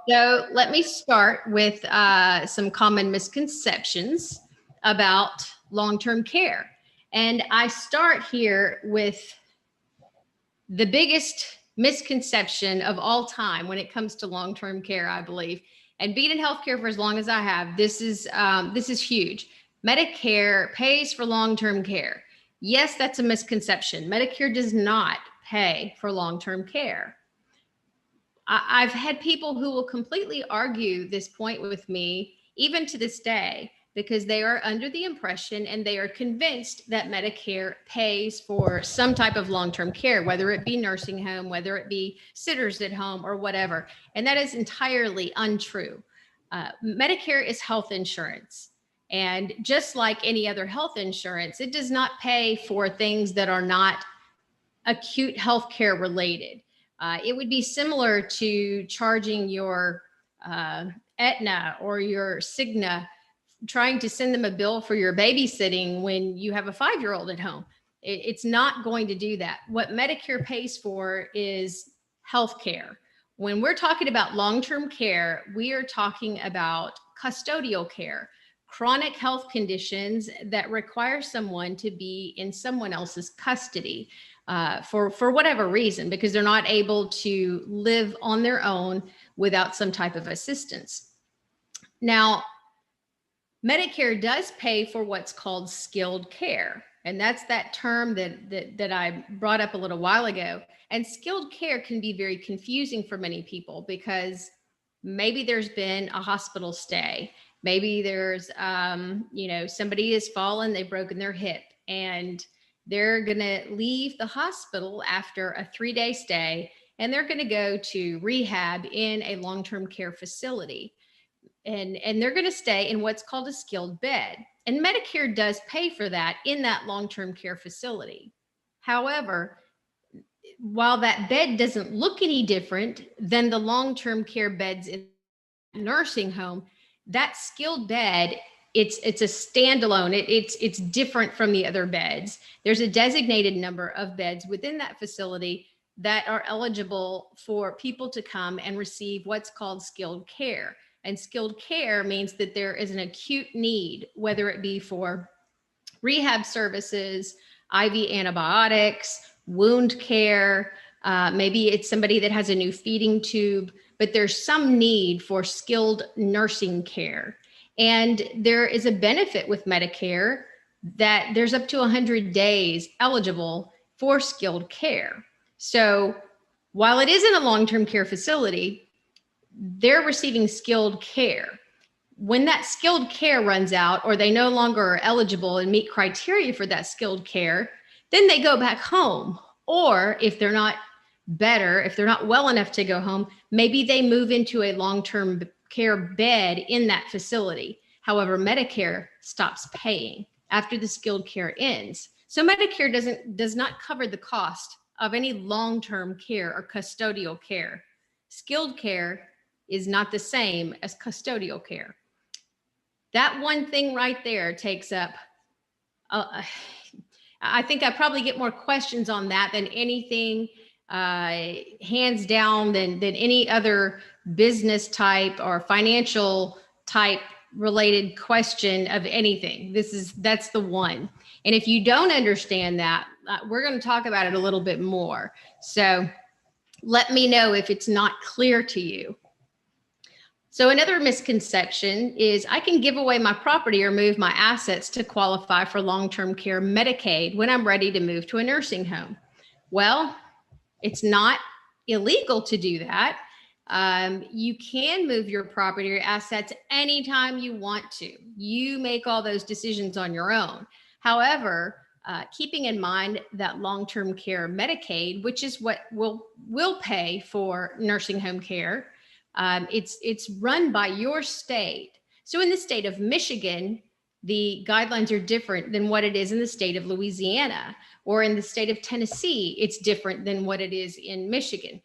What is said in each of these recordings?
So let me start with some common misconceptions about long-term care. And I start here with the biggest misconception of all time when it comes to long-term care, I believe. And being in healthcare for as long as I have, this is huge. Medicare pays for long-term care. Yes, that's a misconception. Medicare does not pay for long-term care. I've had people who will completely argue this point with me, even to this day, because they are under the impression and they are convinced that Medicare pays for some type of long-term care, whether it be nursing home, whether it be sitters at home, or whatever. And that is entirely untrue. Medicare is health insurance. And just like any other health insurance, it does not pay for things that are not acute healthcare related. It would be similar to charging your uh, Aetna or your Cigna, trying to send them a bill for your babysitting when you have a 5-year-old at home. It's not going to do that. What Medicare pays for is healthcare. When we're talking about long-term care, we are talking about custodial care, chronic health conditions that require someone to be in someone else's custody for whatever reason, because they're not able to live on their own without some type of assistance. Now, Medicare does pay for what's called skilled care. And that's that term that I brought up a little while ago. And skilled care can be very confusing for many people because maybe there's been a hospital stay. Maybe there's, somebody has fallen, they've broken their hip, and they're going to leave the hospital after a 3-day stay, and they're going to go to rehab in a long-term care facility. And they're going to stay in what's called a skilled bed. And Medicare does pay for that in that long-term care facility. However, while that bed doesn't look any different than the long-term care beds in that nursing home, that skilled bed, it's a standalone. It's different from the other beds. There's a designated number of beds within that facility that are eligible for people to come and receive what's called skilled care. And skilled care means that there is an acute need, whether it be for rehab services, IV antibiotics, wound care. Maybe it's somebody that has a new feeding tube, but there's some need for skilled nursing care. And there is a benefit with Medicare that there's up to 100 days eligible for skilled care. So while it isn't a long-term care facility, they're receiving skilled care. When that skilled care runs out, or they no longer are eligible and meet criteria for that skilled care, then they go back home. Or if they're not better, if they're not well enough to go home, maybe they move into a long-term care bed in that facility. However, Medicare stops paying after the skilled care ends. So Medicare does not cover the cost of any long-term care or custodial care. Skilled care is not the same as custodial care. That one thing right there takes up, I think I probably get more questions on that than anything, hands down, than any other business type or financial type related question of anything. That's the one. And if you don't understand that, we're going to talk about it a little bit more. So let me know if it's not clear to you. So another misconception is I can give away my property or move my assets to qualify for long-term care Medicaid when I'm ready to move to a nursing home. Well, it's not illegal to do that. You can move your property or assets anytime you want to. You make all those decisions on your own. However, keeping in mind that long-term care Medicaid, which is what will pay for nursing home care, it's run by your state. So in the state of Michigan, the guidelines are different than what it is in the state of Louisiana, or in the state of Tennessee, it's different than what it is in Michigan.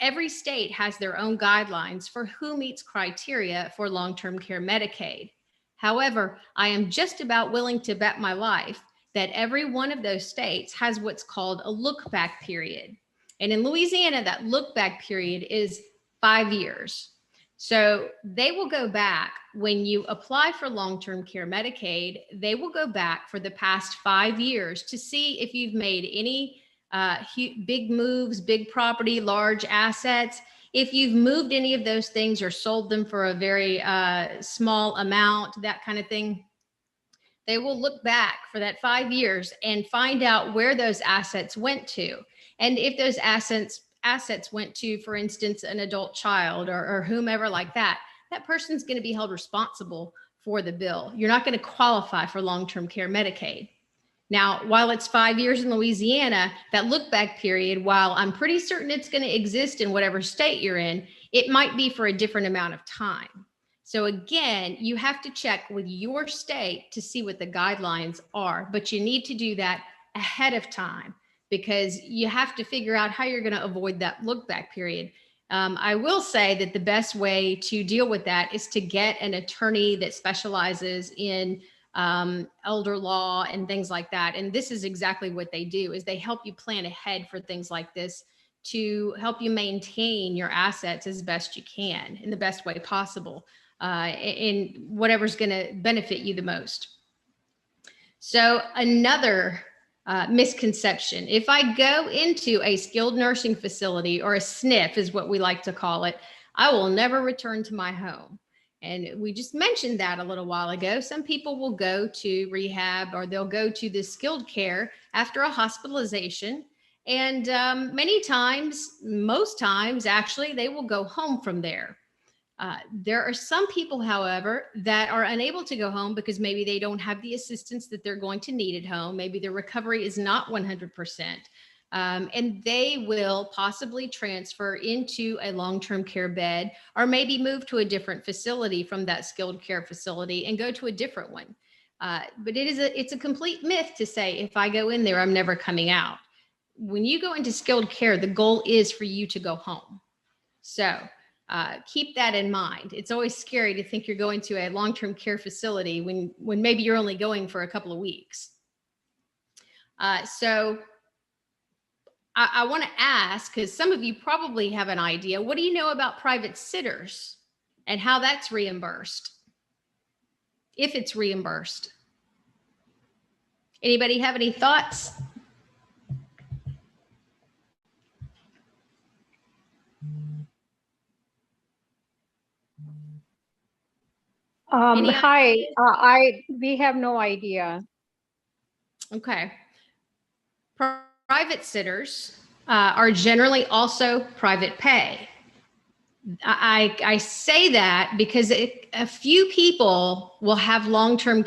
Every state has their own guidelines for who meets criteria for long-term care Medicaid. However, I am just about willing to bet my life that every one of those states has what's called a look-back period. And in Louisiana, that look-back period is 5 years. So they will go back when you apply for long-term care Medicaid, they will go back for the past 5 years to see if you've made any big moves, big property, large assets. If you've moved any of those things or sold them for a very small amount, that kind of thing, they will look back for that 5 years and find out where those assets went to. And if those assets went to, for instance, an adult child or whomever like that, that person's going to be held responsible for the bill. You're not going to qualify for long-term care Medicaid. Now, while it's 5 years in Louisiana, that look back period, while I'm pretty certain it's going to exist in whatever state you're in, it might be for a different amount of time. So again, you have to check with your state to see what the guidelines are, but you need to do that ahead of time because you have to figure out how you're going to avoid that look back period. I will say that the best way to deal with that is to get an attorney that specializes in elder law and things like that. And this is exactly what they do, is they help you plan ahead for things like this to help you maintain your assets as best you can in the best way possible, in whatever's going to benefit you the most. So another misconception, if I go into a skilled nursing facility, or a SNF is what we like to call it, I will never return to my home. And we just mentioned that a little while ago. Some people will go to rehab or they'll go to the skilled care after a hospitalization. And many times, most times actually, they will go home from there. There are some people, however, that are unable to go home because maybe they don't have the assistance that they're going to need at home. Maybe their recovery is not 100%. And they will possibly transfer into a long-term care bed or maybe move to a different facility from that skilled care facility and go to a different one. But it's a complete myth to say, if I go in there, I'm never coming out. When you go into skilled care, the goal is for you to go home. So keep that in mind. It's always scary to think you're going to a long-term care facility when maybe you're only going for a couple of weeks. So I want to ask, because some of you probably have an idea, what do you know about private sitters and how that's reimbursed? If it's reimbursed. Anybody have any thoughts? Hi, we have no idea. Okay. Private sitters are generally also private pay. I say that because a few people will have long-term